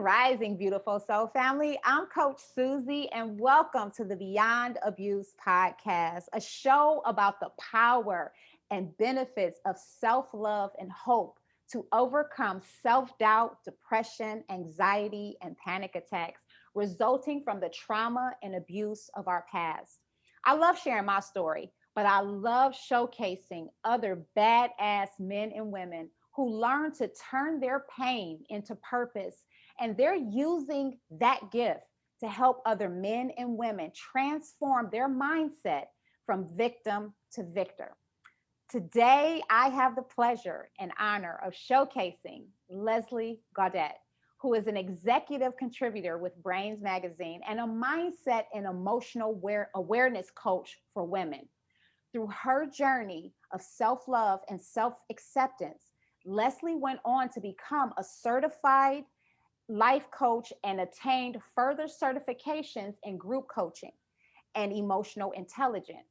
Rising, beautiful soul family. I'm Coach Susie, and welcome to the Beyond Abuse podcast, a show about the power and benefits of self love and hope to overcome self doubt, depression, anxiety, and panic attacks resulting from the trauma and abuse of our past. I love sharing my story, but I love showcasing other badass men and women who learn to turn their pain into purpose, and they're using that gift to help other men and women transform their mindset from victim to victor. Today, I have the pleasure and honor of showcasing Leslie Gaudet, who is an executive contributor with Brains Magazine and a mindset and emotional awareness coach for women. Through her journey of self love and self acceptance, Leslie went on to become a certified life coach and attained further certifications in group coaching and emotional intelligence.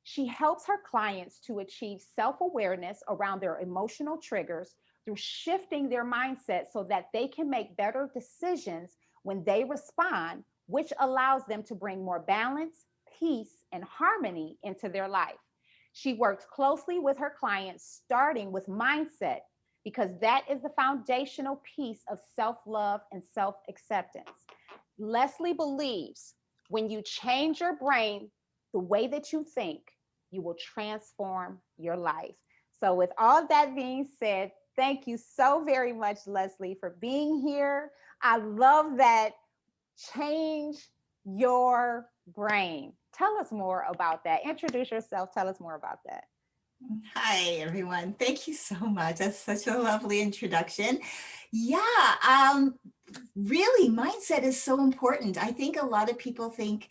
She helps her clients to achieve self awareness around their emotional triggers through shifting their mindset so that they can make better decisions when they respond, which allows them to bring more balance, peace, and harmony into their life. She works closely with her clients, starting with mindset, because that is the foundational piece of self love and self acceptance. Leslie believes when you change your brain the way that you think, you will transform your life. So, with all that being said, thank you so very much, Leslie, for being here. I love that. Change your brain. Tell us more about that. Introduce yourself. Tell us more about that. Hi, everyone. Thank you so much. That's such a lovely introduction. Yeah, really, mindset is so important. I think a lot of people think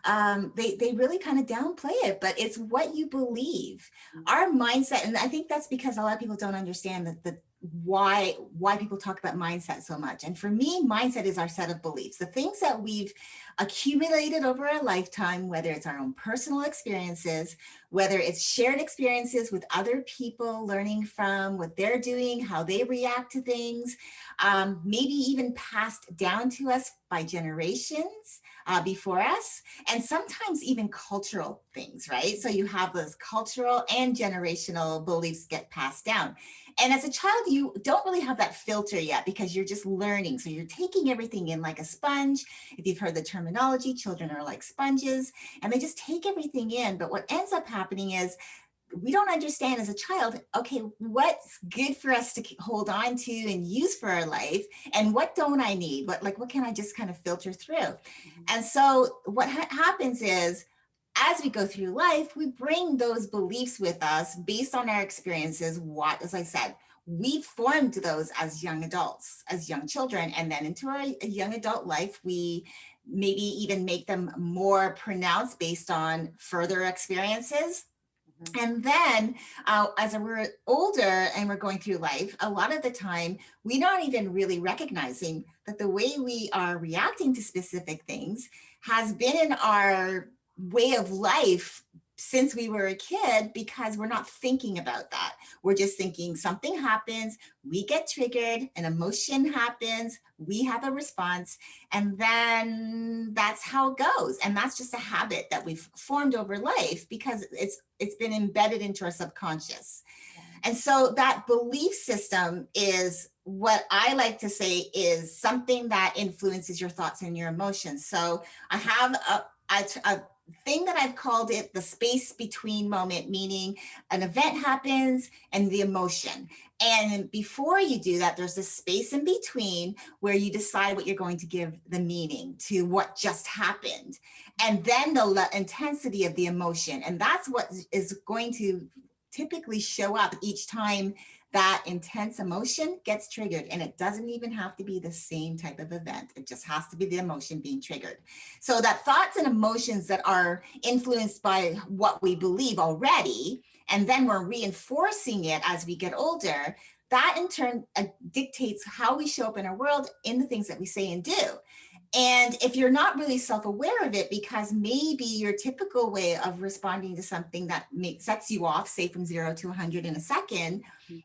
they really kind of downplay it, but it's what you believe. Our mindset, and I think that's because a lot of people don't understand the why people talk about mindset so much. And for me, mindset is our set of beliefs, the things that we've accumulated over a lifetime, whether it's our own personal experiences, whether it's shared experiences with other people, learning from what they're doing, how they react to things, maybe even passed down to us by generations before us, and sometimes even cultural things, right? So you have those cultural and generational beliefs get passed down. And as a child, you don't really have that filter yet because you're just learning. So you're taking everything in like a sponge. If you've heard the terminology, children are like sponges and they just take everything in. But what ends up happening is we don't understand as a child, okay, what's good for us to hold on to and use for our life, and what don't I need? What can I just kind of filter through? And so what happens is, as we go through life, we bring those beliefs with us based on our experiences. What, as I said, we formed those as young adults, as young children, and then into our young adult life, we maybe even make them more pronounced based on further experiences. And then as we're older and we're going through life, a lot of the time, we're not even really recognizing that the way we are reacting to specific things has been in our way of life since we were a kid, because we're not thinking about that. We're just thinking something happens, we get triggered, an emotion happens, we have a response, and then that's how it goes. And that's just a habit that we've formed over life because it's been embedded into our subconscious. And so that belief system is what I like to say is something that influences your thoughts and your emotions. So I have a thing that I've called it the space between moment, meaning an event happens and the emotion. And before you do that, there's this space in between where you decide what you're going to give the meaning to what just happened. And then the intensity of the emotion. And that's what is going to typically show up each time that intense emotion gets triggered. And it doesn't even have to be the same type of event. It just has to be the emotion being triggered. So that thoughts and emotions that are influenced by what we believe already, and then we're reinforcing it as we get older, that in turn dictates how we show up in our world in the things that we say and do. And if you're not really self-aware of it, because maybe your typical way of responding to something that sets you off, say from 0 to 100 in a second,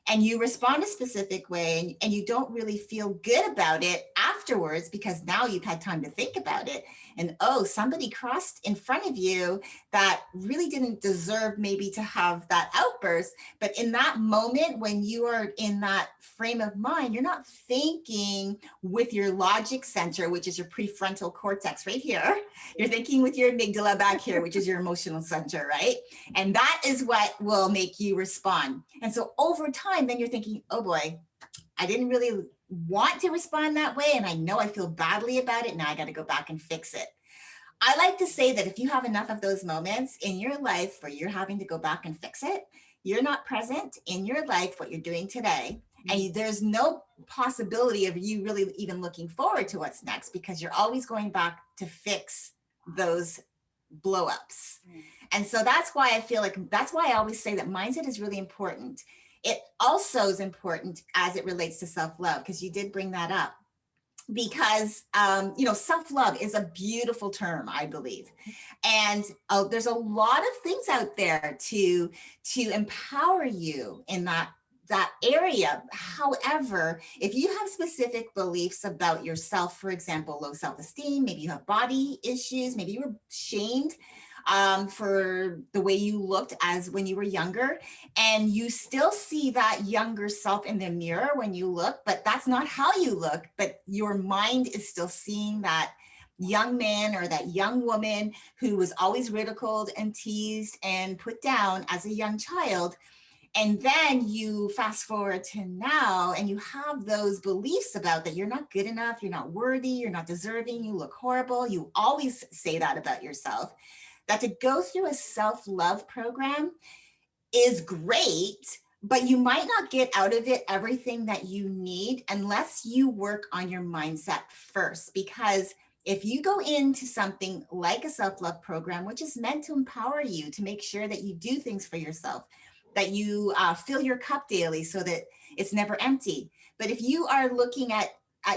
and you respond a specific way, and you don't really feel good about it afterwards because now you've had time to think about it. And oh, somebody crossed in front of you that really didn't deserve maybe to have that outburst. But in that moment, when you are in that frame of mind, you're not thinking with your logic center, which is your prefrontal cortex right here. You're thinking with your amygdala back here, which is your emotional center, right? And that is what will make you respond. And so over time, then you're thinking, oh boy, I didn't really want to respond that way. And I know I feel badly about it. Now I got to go back and fix it. I like to say that if you have enough of those moments in your life where you're having to go back and fix it, you're not present in your life, what you're doing today. And there's no possibility of you really even looking forward to what's next because you're always going back to fix those blow ups. And so that's why I feel like, that's why I always say that mindset is really important. It also is important as it relates to self-love, because you did bring that up. Because self-love is a beautiful term, I believe, and there's a lot of things out there to empower you in that area. However, if you have specific beliefs about yourself, for example, low self-esteem, maybe you have body issues, maybe you were shamed for the way you looked as when you were younger, and you still see that younger self in the mirror when you look, but that's not how you look, but your mind is still seeing that young man or that young woman who was always ridiculed and teased and put down as a young child. And then you fast forward to now and you have those beliefs about that you're not good enough, you're not worthy, you're not deserving, you look horrible. You always say that about yourself. That to go through a self-love program is great, but you might not get out of it everything that you need unless you work on your mindset first. Because if you go into something like a self-love program, which is meant to empower you to make sure that you do things for yourself, that you fill your cup daily so that it's never empty. But if you are looking at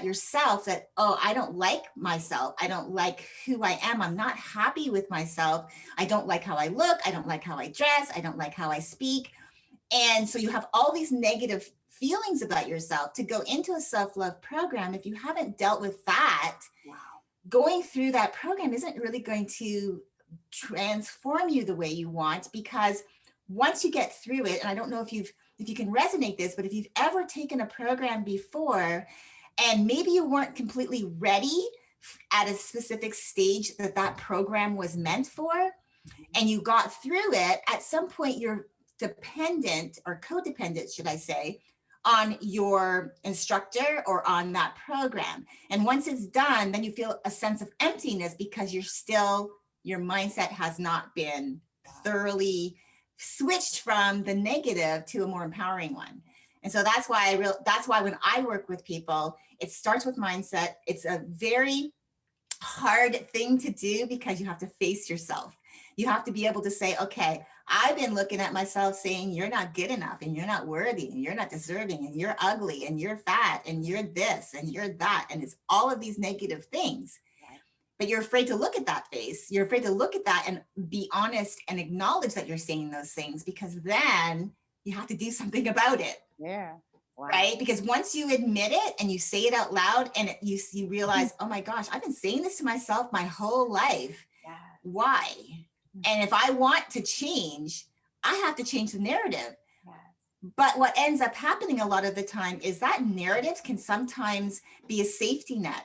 yourself that, oh, I don't like myself, I don't like who I am, I'm not happy with myself, I don't like how I look, I don't like how I dress, I don't like how I speak. And so you have all these negative feelings about yourself. To go into a self-love program, if you haven't dealt with that, going through that program isn't really going to transform you the way you want, because once you get through it, and I don't know if you can resonate this, but if you've ever taken a program before and maybe you weren't completely ready at a specific stage that program was meant for, and you got through it, at some point you're dependent, or codependent, should I say, on your instructor or on that program. And once it's done, then you feel a sense of emptiness because your mindset has not been thoroughly switched from the negative to a more empowering one. And so that's why when I work with people, it starts with mindset. It's a very hard thing to do because you have to face yourself. You have to be able to say, okay, I've been looking at myself saying you're not good enough and you're not worthy and you're not deserving and you're ugly and you're fat and you're this and you're that. And it's all of these negative things. But you're afraid to look at that face. You're afraid to look at that and be honest and acknowledge that you're saying those things, because then you have to do something about it. Yeah. Wow. Right? Because once you admit it and you say it out loud and you realize, oh my gosh, I've been saying this to myself my whole life. Yeah. Why? And if I want to change, I have to change the narrative. Yes. But what ends up happening a lot of the time is that narrative can sometimes be a safety net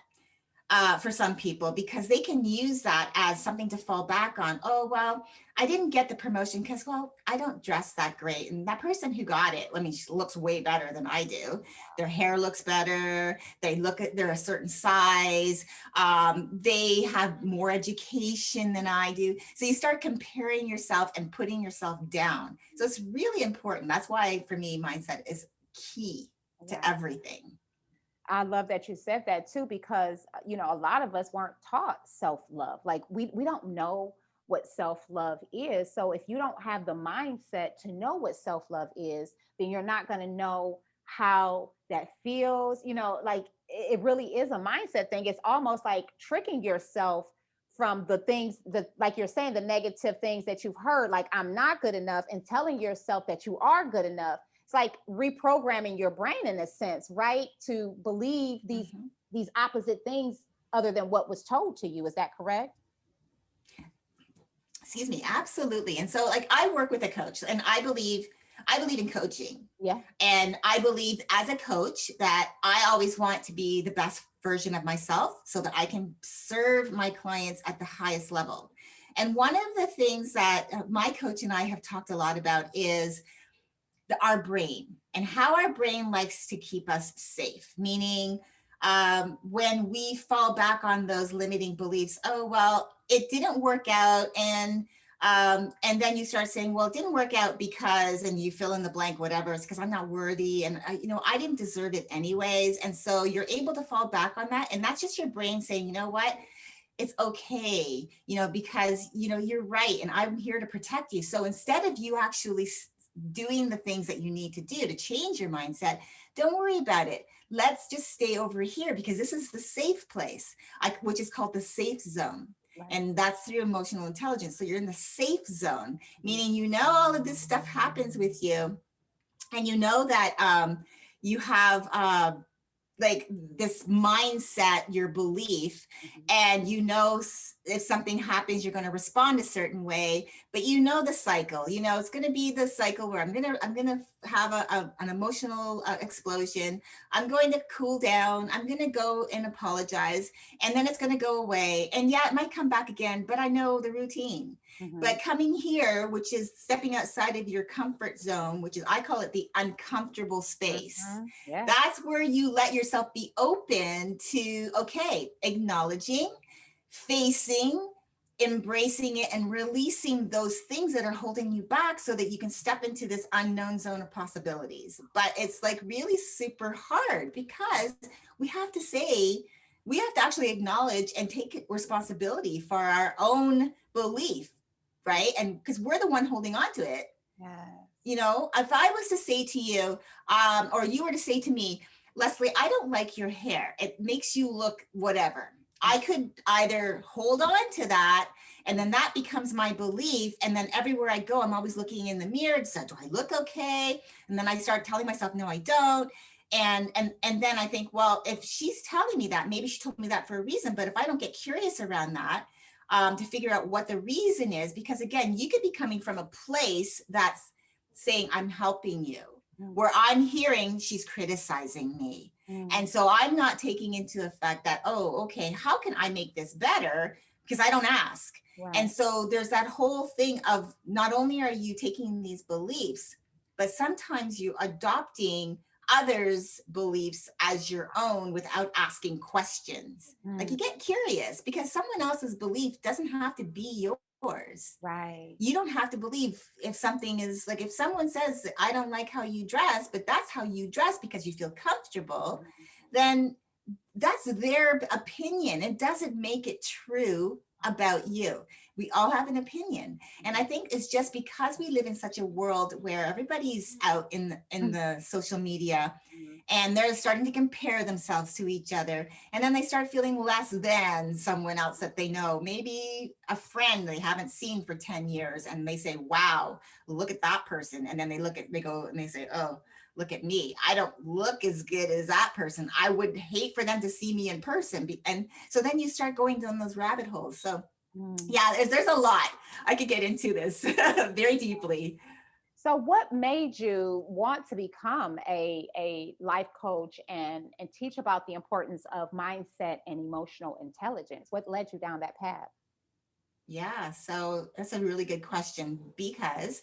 for some people, because they can use that as something to fall back on. Oh, well, I didn't get the promotion because, well, I don't dress that great. And that person who got it, I mean, she looks way better than I do. Their hair looks better. They're a certain size. They have more education than I do. So you start comparing yourself and putting yourself down. So it's really important. That's why, for me, mindset is key to everything. I love that you said that too, because a lot of us weren't taught self-love. Like we don't know what self-love is. So if you don't have the mindset to know what self-love is, then you're not going to know how that feels. Like it really is a mindset thing. It's almost like tricking yourself from the things that, like you're saying, the negative things that you've heard, like I'm not good enough, and telling yourself that you are good enough. It's like reprogramming your brain in a sense, right? To believe Mhm. these opposite things other than what was told to you. Is that correct? Excuse me, absolutely. And so like I work with a coach and I believe in coaching. Yeah. And I believe as a coach that I always want to be the best version of myself so that I can serve my clients at the highest level. And one of the things that my coach and I have talked a lot about is our brain and how our brain likes to keep us safe, meaning when we fall back on those limiting beliefs, oh, well, it didn't work out. And then you start saying, well, it didn't work out because, and you fill in the blank, whatever, it's because I'm not worthy. And, I didn't deserve it anyways. And so you're able to fall back on that. And that's just your brain saying, you know what? It's okay, because, you're right. And I'm here to protect you. So instead of you actually doing the things that you need to do to change your mindset, don't worry about it. Let's just stay over here because this is the safe place, which is called the safe zone. Right. And that's through emotional intelligence. So you're in the safe zone, meaning all of this stuff happens with you. And you know that you have like this mindset, your belief, and if something happens, you're going to respond a certain way, but the cycle, it's going to be the cycle where I'm going to have an emotional explosion. I'm going to cool down. I'm going to go and apologize, and then it's going to go away. And yeah, it might come back again, but I know the routine. Mm-hmm. But coming here, which is stepping outside of your comfort zone, which is, I call it the uncomfortable space. Mm-hmm. Yeah. That's where you let yourself be open to, okay, acknowledging, facing, embracing it, and releasing those things that are holding you back so that you can step into this unknown zone of possibilities. But it's like really super hard because we have to say, we have to actually acknowledge and take responsibility for our own belief, right? And because we're the one holding on to it. Yeah. If I was to say to you, or you were to say to me, Leslie, I don't like your hair. It makes you look whatever. I could either hold on to that and then that becomes my belief. And then everywhere I go, I'm always looking in the mirror and say, do I look okay? And then I start telling myself, no, I don't. And then I think, well, if she's telling me that, maybe she told me that for a reason. But if I don't get curious around that, to figure out what the reason is, because again, you could be coming from a place that's saying, I'm helping you, where I'm hearing she's criticizing me. And so I'm not taking into effect that, oh, okay, how can I make this better? Because I don't ask. Right. And so there's that whole thing of not only are you taking these beliefs, but sometimes you adopting others' beliefs as your own without asking questions. Like you get curious because someone else's belief doesn't have to be yours. Right. You don't have to believe if something is like, if someone says, I don't like how you dress, but that's how you dress because you feel comfortable, then that's their opinion. It doesn't make it true about you. We all have an opinion. And I think it's just because we live in such a world where everybody's out in the social media and they're starting to compare themselves to each other. And then they start feeling less than someone else that they know, maybe a friend they haven't seen for 10 years. And they say, wow, look at that person. And then they go and they say, oh, look at me. I don't look as good as that person. I would hate for them to see me in person. And so then you start going down those rabbit holes. So yeah, there's a lot. I could get into this very deeply. So what made you want to become a life coach and teach about the importance of mindset and emotional intelligence? What led you down that path? Yeah, so that's a really good question because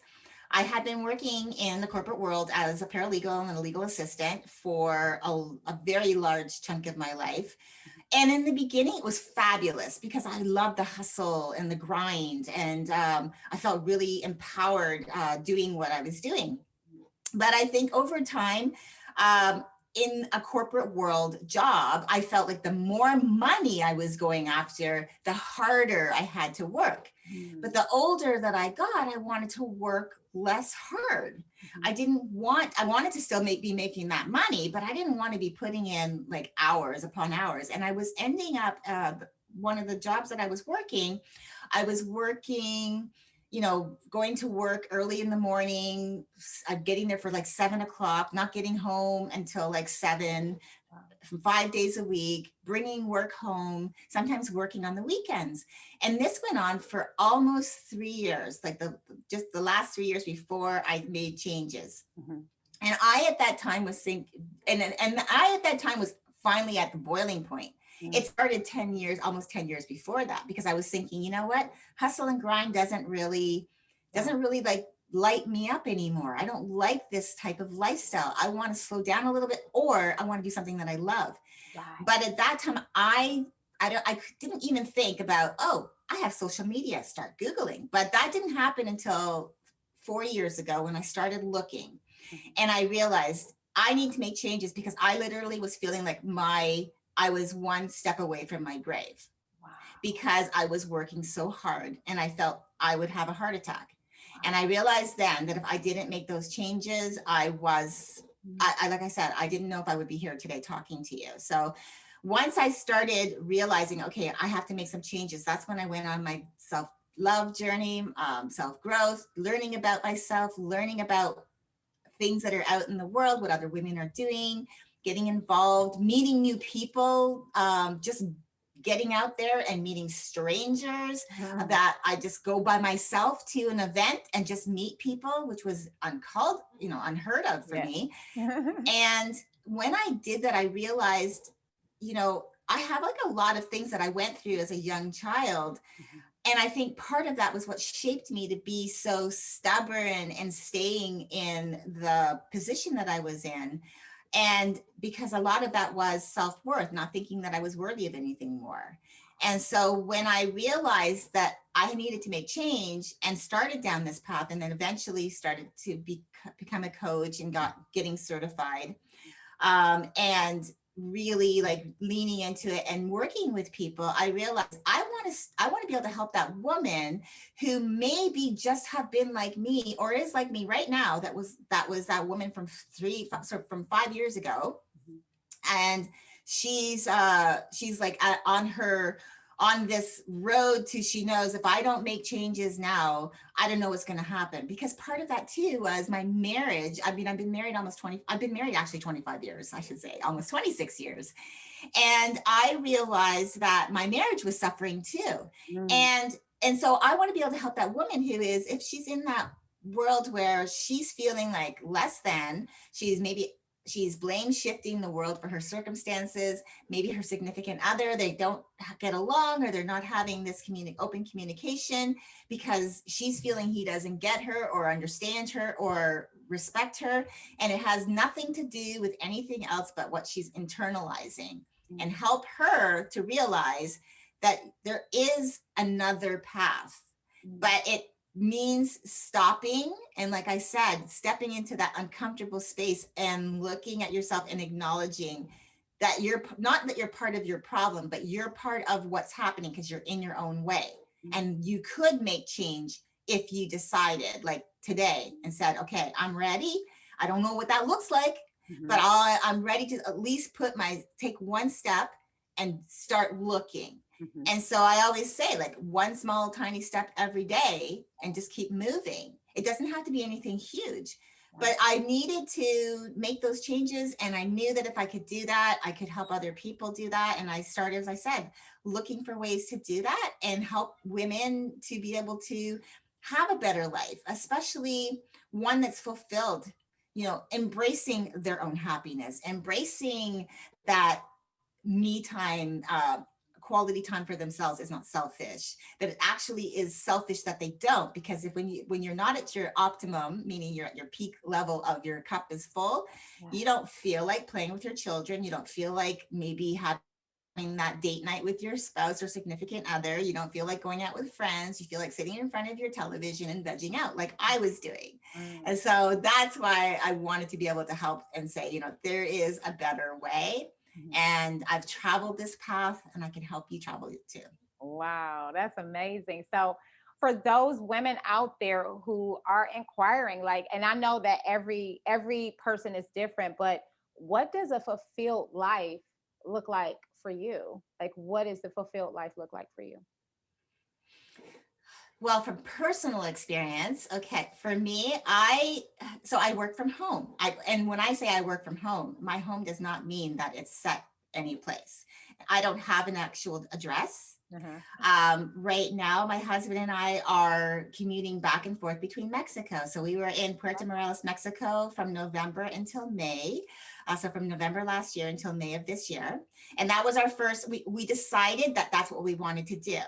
I had been working in the corporate world as a paralegal and a legal assistant for a very large chunk of my life. And in the beginning, it was fabulous because I loved the hustle and the grind. And I felt really empowered doing what I was doing. But I think over time, in a corporate world job, I felt like the more money I was going after, the harder I had to work. But Mm. the older that I got, I wanted to work less hard. Mhm. I wanted to still be making that money, but I didn't want to be putting in like hours upon hours. And I was ending up, one of the jobs that I was working, going to work early in the morning, getting there for like 7 o'clock, not getting home until like 7, Wow. 5 days a week, bringing work home, sometimes working on the weekends. And this went on for almost 3 years, like just the last 3 years before I made changes. Mhm. And I at that time was thinking, and I at that time was finally at the boiling point. Mm. It started 10 years, almost 10 years before that, because I was thinking, you know what? Hustle and grind Wow. doesn't really like light me up anymore. I don't like this type of lifestyle. I want to slow down a little bit, or I want to do something that I love. Right. But at that time, I didn't even think about, oh, I have social media. Start Googling. But that didn't happen until 4 years ago when I started looking, Mhm. and I realized I need to make changes, because I literally was feeling like I was one step away from my grave, Wow. because I was working so hard and I felt I would have a heart attack. And Wow. I realized then that if I didn't make those changes, Mhm. like I said, I didn't know if I would be here today talking to you. So once I started realizing, okay, I have to make some changes, that's when I went on my self love journey, self growth, learning about myself, learning about things that are out in the world, what other women are doing, getting involved, meeting new people, just getting out there and meeting strangers, Mhm. that I just go by myself to an event and just meet people, which was unheard of for Yes. me. And when I did that, I realized, I have like a lot of things that I went through as a young child. Mhm. And I think part of that was what shaped me to be so stubborn and staying in the position that I was in. And because a lot of that was self-worth, not thinking that I was worthy of anything more. And so when I realized that I needed to make change and started down this path, and then eventually started to become a coach and getting certified, and really like leaning into it and working with people, I realized I want to be able to help that woman who maybe just have been like me or is like me right now. That was that woman from from 5 years ago, Mhm. and she's like on this road to, she knows, if I don't make changes now, I don't know what's going to happen. Because part of that too was my marriage. I mean, I've been married actually 25 years, I should say, almost 26 years. And I realized that my marriage was suffering too. Mm. And so I want to be able to help that woman who is, if she's in that world where she's feeling like less than, she's blame shifting the world for her circumstances, maybe her significant other, they don't get along, or they're not having this open communication because she's feeling he doesn't get her or understand her or respect her, and it has nothing to do with anything else but what she's internalizing. And Mm. help her to realize that there is another path, Mm. but it means stopping, and like I said, stepping into that uncomfortable space and looking at yourself and acknowledging that you're not, that you're part of your problem, but you're part of what's happening because you're in your own way. Mm. And you could make change if you decided, like today, and said, okay, I'm ready. I don't know what that looks like, but Mhm. I'm ready to at least take one step and start looking. Mhm. And so I always say, like, one small, tiny step every day and just keep moving. It doesn't have to be anything huge, but Right. I needed to make those changes. And I knew that if I could do that, I could help other people do that. And I started, as I said, looking for ways to do that and help women to be able to have a better life, especially one that's fulfilled, embracing their own happiness, embracing that me time, quality time for themselves is not selfish, that it actually is selfish that they don't. Because if when you're not at your optimum, meaning you're at your peak level of your cup is full, Yeah. you don't feel like playing with your children, you don't feel like maybe having that date night with your spouse or significant other. You don't feel like going out with friends. You feel like sitting in front of your television and vegging out like I was doing. Mm. And so that's why I wanted to be able to help and say, there is a better way. Mhm. And I've traveled this path and I can help you travel it too. Wow, that's amazing. So, for those women out there who are inquiring, like, and I know that every person is different, but what does a fulfilled life look like for you? Like, what does the fulfilled life look like for you? Well, from personal experience, okay, for me, I work from home. And when I say I work from home, my home does not mean that it's set any place. I don't have an actual address. Uh-huh. Right now, my husband and I are commuting back and forth between Mexico. So we were in Puerto Morelos, Mexico from November until May. So from November last year until May of this year. And that was our first, we decided that that's what we wanted to do.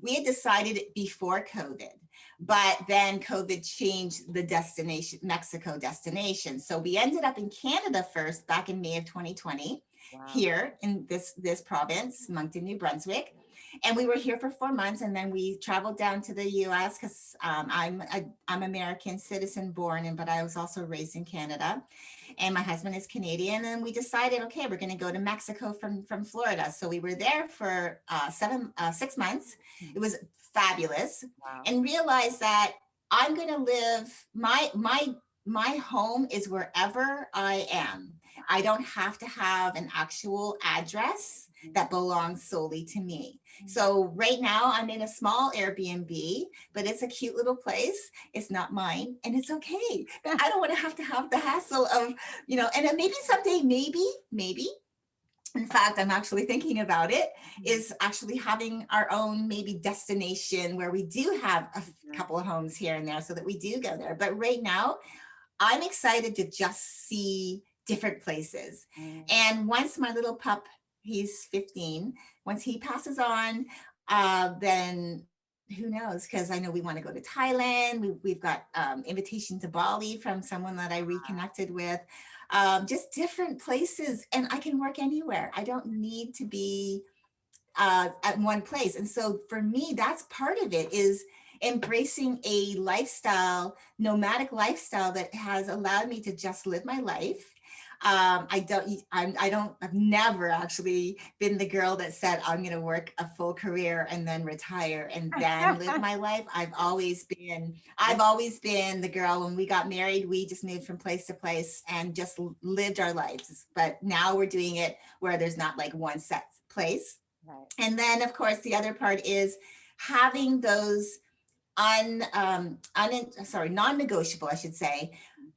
We had decided it before COVID, but then COVID changed the destination, Mexico destination. So we ended up in Canada first back in May of 2020, Wow. here in this province, Moncton, New Brunswick. And we were here for 4 months, and then we traveled down to the U.S. because I'm American citizen born, but I was also raised in Canada, and my husband is Canadian. And we decided, okay, we're going to go to Mexico from Florida. So we were there for 6 months. It was fabulous, Wow. and realized that I'm going to live my home is wherever I am. I don't have to have an actual address that belongs solely to me. So right now I'm in a small Airbnb, but it's a cute little place. It's not mine, and it's okay. I don't want to have the hassle of, and then maybe someday, maybe. In fact, I'm actually thinking about it, is actually having our own maybe destination where we do have a couple of homes here and there so that we do go there. But right now, I'm excited to just see different places. And once my little pup, he's 15, once he passes on, then who knows? Because I know we want to go to Thailand. We've got invitation to Bali from someone that I reconnected with. Just different places, and I can work anywhere. I don't need to be at one place. And so for me, that's part of it, is embracing a lifestyle, nomadic lifestyle that has allowed me to just live my life. I've never actually been the girl that said, I'm going to work a full career and then retire and then live my life. I've always been the girl. When we got married, we just moved from place to place and just lived our lives. But now we're doing it where there's not like one set place. Right. And then, of course, the other part is having those non-negotiable, I should say,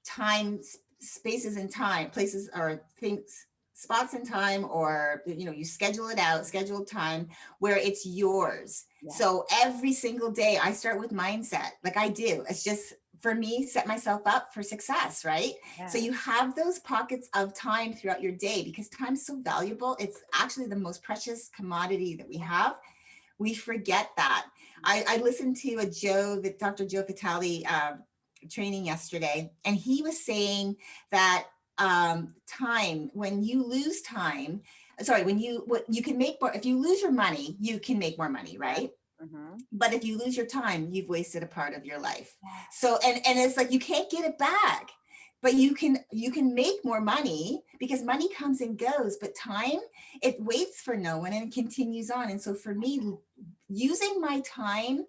time, spaces and time, places or things, spots in time, or, you schedule it out, scheduled time where it's yours. Yeah. So every single day I start with mindset, like I do. It's just, for me, set myself up for success, right? Yeah. So you have those pockets of time throughout your day, because time's so valuable. It's actually the most precious commodity that we have. We forget that. I listened to Dr. Joe Vitale training yesterday, and he was saying that time, when you lose time, you can make more. If you lose your money, you can make more money, right? Mm-hmm. But if you lose your time, you've wasted a part of your life. So, and it's like, you can't get it back, but you can make more money, because money comes and goes, but time, it waits for no one and it continues on. And so for me, using my time,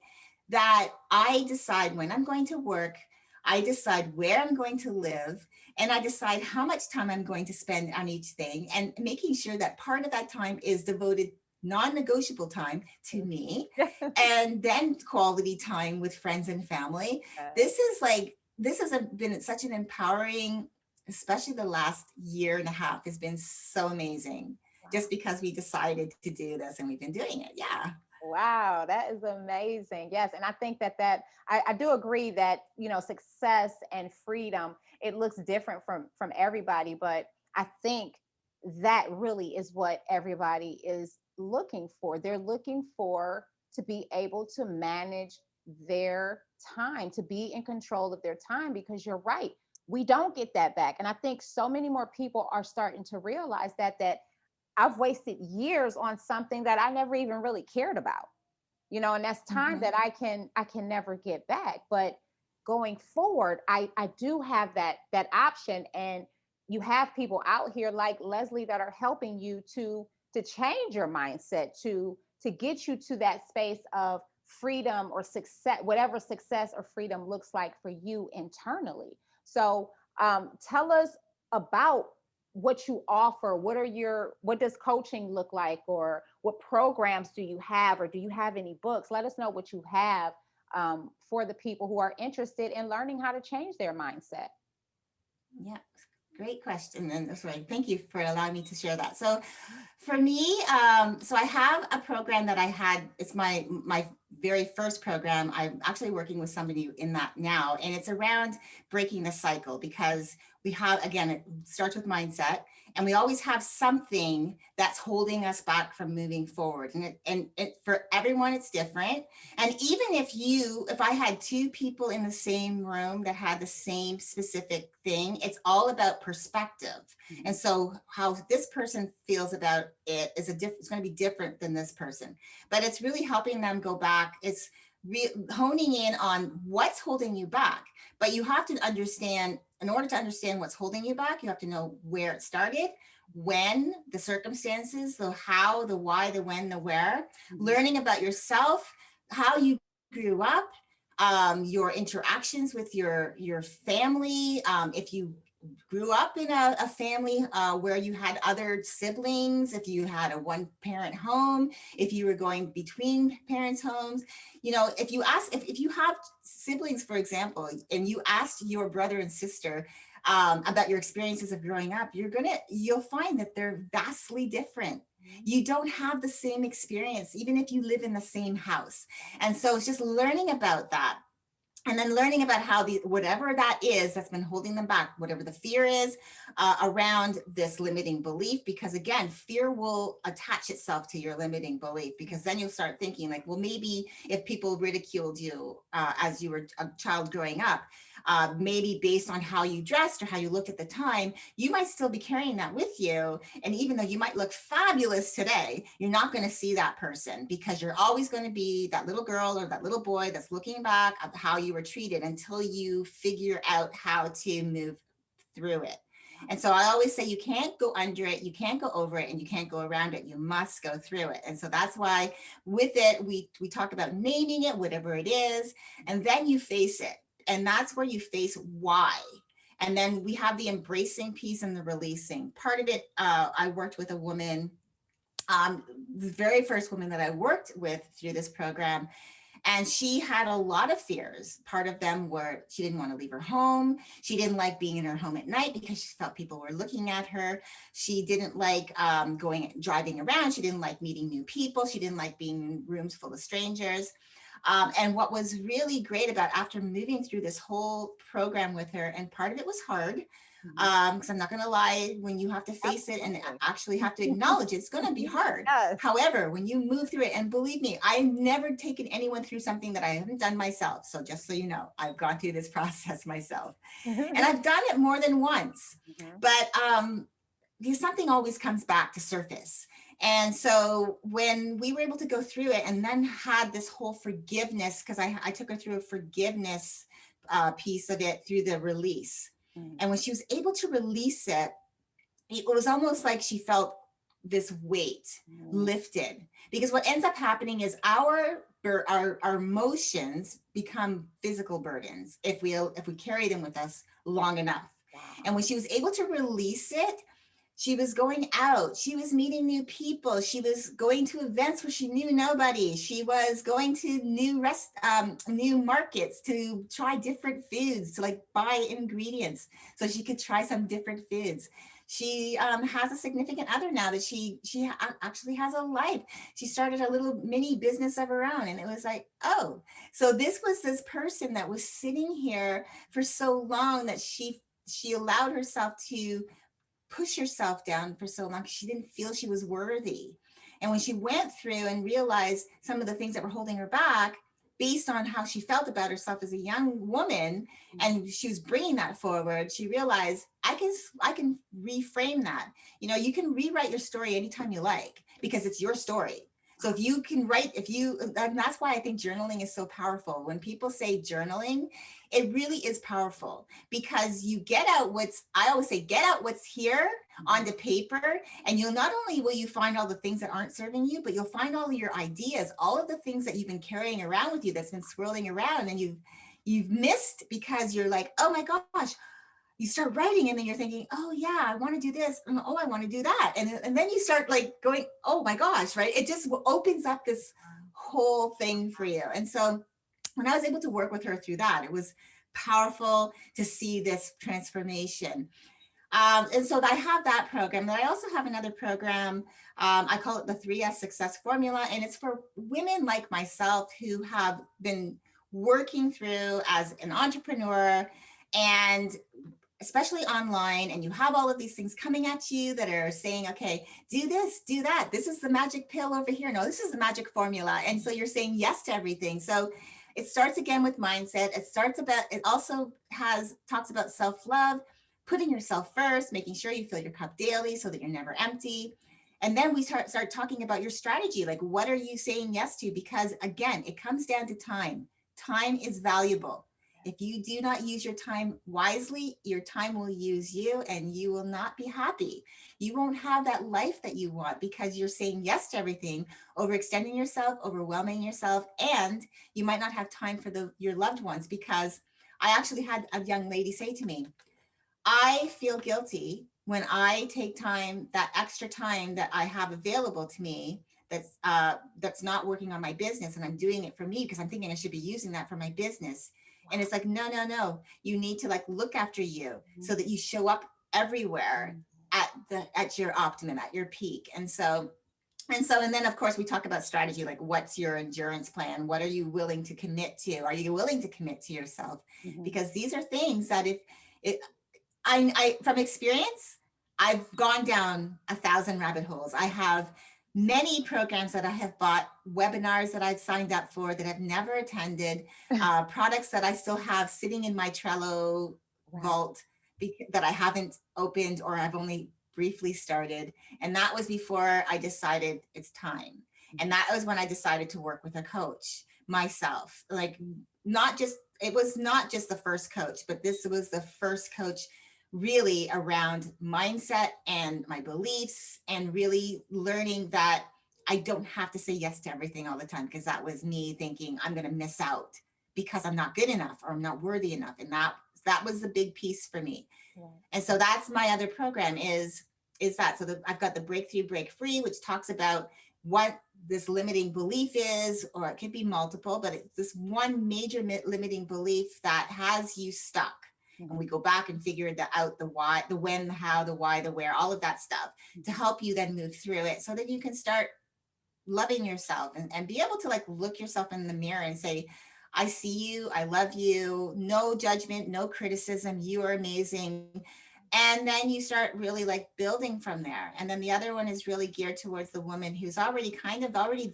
that I decide when I'm going to work, I decide where I'm going to live, and I decide how much time I'm going to spend on each thing, and making sure that part of that time is devoted, non-negotiable time, to me, and then quality time with friends and family. This has been such an empowering, especially the last year and a half has been so amazing, just because we decided to do this and we've been doing it. Yeah. Wow, that is amazing. Yes, and I think I do agree that success and freedom, it looks different from everybody, but I think that really is what everybody is looking for. They're looking for to be able to manage their time, to be in control of their time, because you're right, we don't get that back. And I think so many more people are starting to realize that I've wasted years on something that I never even really cared about, and that's time Mhm. that I can never get back. But going forward, I do have that option. And you have people out here like Leslie that are helping you to change your mindset, to get you to that space of freedom or success, whatever success or freedom looks like for you internally. So tell us about what you offer. What does coaching look like, or what programs do you have, or do you have any books? Let us know what you have, for the people who are interested in learning how to change their mindset. Yeah, great question. And that's right. Thank you for allowing me to share that. So for me, so I have a program that I had. It's my very first program. I'm actually working with somebody in that now, and it's around breaking the cycle, because we have, again, it starts with mindset, and we always have something that's holding us back from moving forward. And for everyone, it's different. And even if I had two people in the same room that had the same specific thing, it's all about perspective. Mhm. And so how this person feels about it is it's going to be different than this person. But it's really helping them go back. It's honing in on what's holding you back. But you have to understand, in order to understand what's holding you back, you have to know where it started, when, the circumstances, the how, the why, the when, the where, Mhm. learning about yourself, how you grew up, your interactions with your family. If you grew up in a family where you had other siblings, if you had a one parent home, if you were going between parents' homes, if you ask, if you have siblings, for example, and you asked your brother and sister about your experiences of growing up, you'll find that they're vastly different. You don't have the same experience, even if you live in the same house. And so it's just learning about that, and then learning about how whatever that is that's been holding them back, whatever the fear is around this limiting belief, because again, fear will attach itself to your limiting belief, because then you'll start thinking like, well, maybe if people ridiculed you as you were a child growing up, maybe based on how you dressed or how you looked at the time, you might still be carrying that with you. And even though you might look fabulous today, you're not going to see that person, because you're always going to be that little girl or that little boy that's looking back at how you were treated until you figure out how to move through it. And so I always say you can't go under it, you can't go over it, and you can't go around it. You must go through it. And so that's why with it, we talk about naming it, whatever it is, and then you face it. And that's where you face why. And then we have the embracing piece and the releasing. Part of it, I worked with a woman, the very first woman that I worked with through this program, and she had a lot of fears. Part of them were she didn't want to leave her home. She didn't like being in her home at night because she felt people were looking at her. She didn't like driving around. She didn't like meeting new people. She didn't like being in rooms full of strangers. And what was really great about after moving through this whole program with her, and part of it was hard, Mhm. because I'm not going to lie, when you have to face it and Absolutely. actually have to acknowledge it's going to be hard. Yes. However, when you move through it, and believe me, I've never taken anyone through something that I haven't done myself. So just so you know, I've gone through this process myself, and I've done it more than once. Mhm. But because something always comes back to surface. And so when we were able to go through it and then had this whole forgiveness, because I took her through a forgiveness piece of it through the release. Mhm. And when she was able to release it, it was almost like she felt this weight Mhm. lifted, because what ends up happening is our emotions become physical burdens if we carry them with us long enough. Wow. And when she was able to release it, she was going out, she was meeting new people, she was going to events where she knew nobody, she was going to new markets to try different foods, to like buy ingredients so she could try some different foods. She has a significant other now that actually has a life. She started a little mini business of her own, and it was like, oh, so this was this person that was sitting here for so long that she allowed herself to push herself down for so long because she didn't feel she was worthy. And when she went through and realized some of the things that were holding her back, based on how she felt about herself as a young woman, and she was bringing that forward, she realized I can reframe that. You know, you can rewrite your story anytime you like because it's your story. So if you can write, if you, and that's why I think journaling is so powerful. When people say journaling, it really is powerful because you get out what's, I always say, get out what's here on the paper, and you'll not only will you find all the things that aren't serving you, but you'll find all of your ideas, all of the things that you've been carrying around with you that's been swirling around and you've missed because you're like, oh my gosh, you start writing and then you're thinking, oh yeah, I want to do this, and oh, I want to do that, and then you start like going, oh my gosh, right? It just opens up this whole thing for you. And so when I was able to work with her through that, it was powerful to see this transformation. And so I have that program. Then I also have another program. I call it the 3S Success Formula, and it's for women like myself who have been working through as an entrepreneur, and especially online, and you have all of these things coming at you that are saying, okay, do this, do that, this is the magic pill over here, no, this is the magic formula. And so you're saying yes to everything. So it starts again with mindset. It also talks about self-love, putting yourself first, making sure you fill your cup daily so that you're never empty. And then we start talking about your strategy, like what are you saying yes to? Because again, it comes down to time. Time is valuable. If you do not use your time wisely, your time will use you and you will not be happy. You won't have that life that you want because you're saying yes to everything, overextending yourself, overwhelming yourself, and you might not have time for your loved ones. Because I actually had a young lady say to me, I feel guilty when I take time, that extra time that I have available to me, that's not working on my business, and I'm doing it for me because I'm thinking I should be using that for my business. And it's like, no, no, no. You need to like look after you so that you show up everywhere at your optimum, at your peak. And then of course we talk about strategy, like what's your endurance plan? What are you willing to commit to? Are you willing to commit to yourself? Because these are things that if it I from experience, I've gone down 1,000 rabbit holes. I have many programs that I have bought, webinars that I've signed up for that I've never attended, products that I still have sitting in my Trello vault that I haven't opened or I've only briefly started. And that was before I decided it's time. And that was when I decided to work with a coach myself. Like, it was not just the first coach, but this was the first coach really around mindset and my beliefs, and really learning that I don't have to say yes to everything all the time, because that was me thinking I'm going to miss out because I'm not good enough or I'm not worthy enough. And that was a big piece for me. Right. And so that's my other program is that. So I've got the Breakthrough Break Free, which talks about what this limiting belief is, or it could be multiple, but it's this one major limiting belief that has you stuck. And we go back and figure out the why, the when, the how, the why, the where, all of that stuff to help you then move through it so that you can start loving yourself and be able to like look yourself in the mirror and say, I see you, I love you, no judgment, no criticism, you are amazing. And then you start really like building from there. And then the other one is really geared towards the woman who's already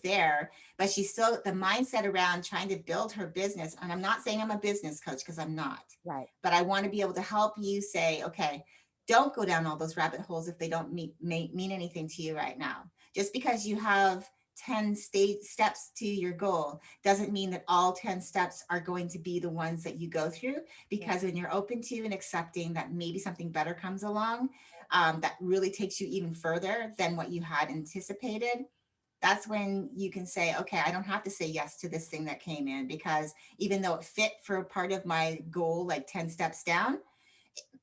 there, but she's still the mindset around trying to build her business. And I'm not saying I'm a business coach, because I'm not. Right. But I want to be able to help you say, okay, don't go down all those rabbit holes if they don't mean anything to you right now. Just because you have 10 steps to your goal doesn't mean that all 10 steps are going to be the ones that you go through, because when you're open to and accepting that maybe something better comes along, that really takes you even further than what you had anticipated, that's when you can say, okay, I don't have to say yes to this thing that came in, because even though it fit for a part of my goal, like 10 steps down,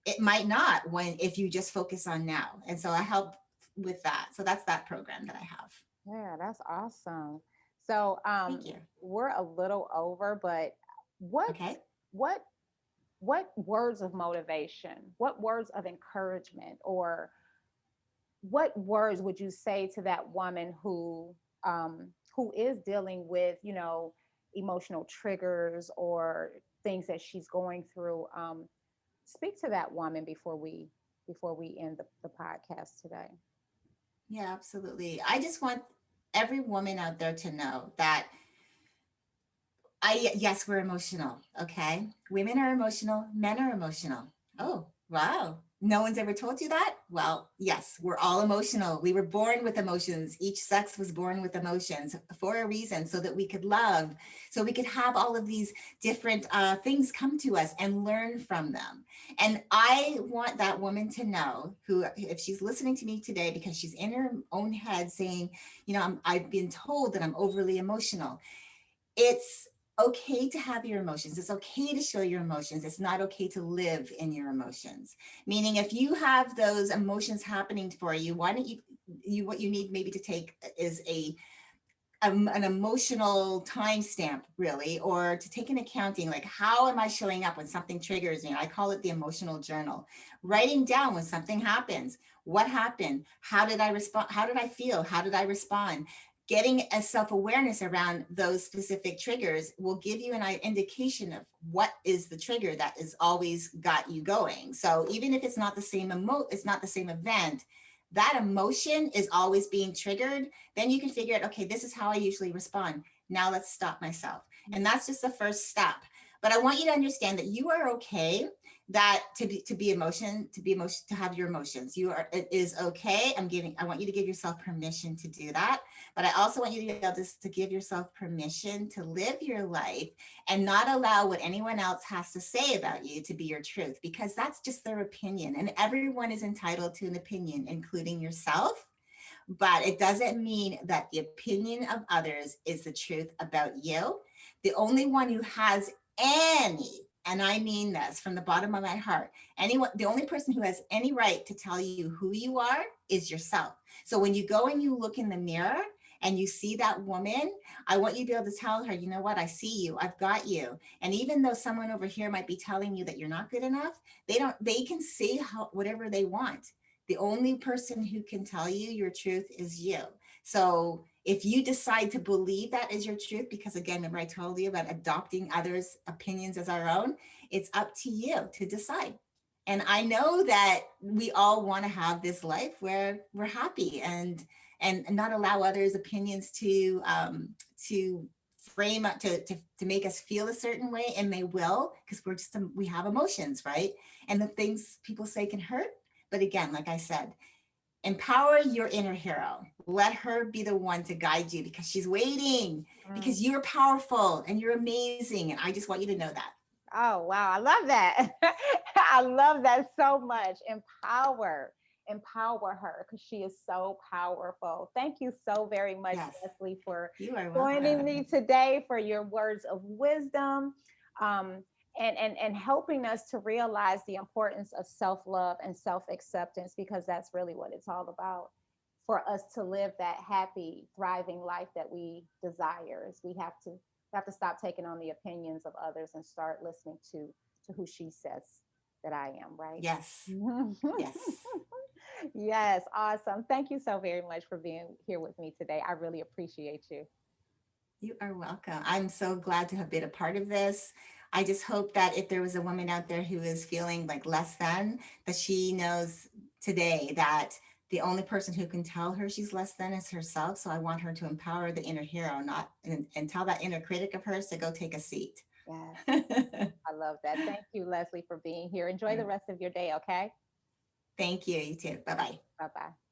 it might not if you just focus on now. And so I help with that. So that's that program that I have. Yeah, that's awesome. So Thank you. we're a little over, but what Okay. what what words of motivation, what words of encouragement, or what words would you say to that woman who is dealing with, emotional triggers or things that she's going through? Speak to that woman before we end the podcast today. Yeah, absolutely. I just want every woman out there to know that Yes, we're emotional. Okay. Women are emotional. Men are emotional. Oh, wow. No one's ever told you that? Well, yes, we're all emotional. We were born with emotions. Each sex was born with emotions for a reason, so that we could love, so we could have all of these different things come to us and learn from them. And I want that woman to know, who, if she's listening to me today, because she's in her own head saying, I've been told that I'm overly emotional. It's okay to have your emotions. It's okay to show your emotions. It's not okay to live in your emotions. Meaning, if you have those emotions happening for you, why don't what you need maybe to take is an emotional timestamp, really, or to take an accounting, like, how am I showing up when something triggers me? I call it the emotional journal. Writing down when something happens, what happened? How did I respond? How did I feel? How did I respond? Getting a self-awareness around those specific triggers will give you an indication of what is the trigger that has always got you going. So even if it's not the same it's not the same event, that emotion is always being triggered, then you can figure out, okay, this is how I usually respond. Now let's stop myself. And that's just the first step. But I want you to understand that you are okay, that to have your emotions. It is okay. I want you to give yourself permission to do that. But I also want you to be able to give yourself permission to live your life and not allow what anyone else has to say about you to be your truth, because that's just their opinion. And everyone is entitled to an opinion, including yourself. But it doesn't mean that the opinion of others is the truth about you. The only one who has any, and I mean this from the bottom of my heart, the only person who has any right to tell you who you are is yourself. So when you go and you look in the mirror and you see that woman, I want you to be able to tell her, you know what, I see you, I've got you. And even though someone over here might be telling you that you're not good enough, they can say whatever they want. The only person who can tell you your truth is you. So if you decide to believe that is your truth, because again, remember I told you about adopting others' opinions as our own, it's up to you to decide. And I know that we all want to have this life where we're happy and not allow others' opinions to frame up to make us feel a certain way, and they will, because we have emotions, right? And the things people say can hurt. But again, like I said, empower your inner hero. Let her be the one to guide you, because she's waiting, because you're powerful and you're amazing. And I just want you to know that. Oh, wow. I love that. I love that so much. Empower her, because she is so powerful. Thank you so very much, Yes, Leslie, for you are joining welcome. me today, for your words of wisdom, um, and helping us to realize the importance of self-love and self-acceptance, because that's really what it's all about. For us to live that happy, thriving life that we desire, is we have to stop taking on the opinions of others and start listening to who she says that I am, right? Yes, yes. Yes, awesome. Thank you so very much for being here with me today. I really appreciate you. You are welcome. I'm so glad to have been a part of this. I just hope that if there was a woman out there who is feeling like less than, that she knows today that the only person who can tell her she's less than is herself. So I want her to empower the inner hero, not and tell that inner critic of hers to go take a seat. Yes, I love that. Thank you, Leslie, for being here. Enjoy the Thank rest of your day, okay? you. You too. Bye bye. Bye bye.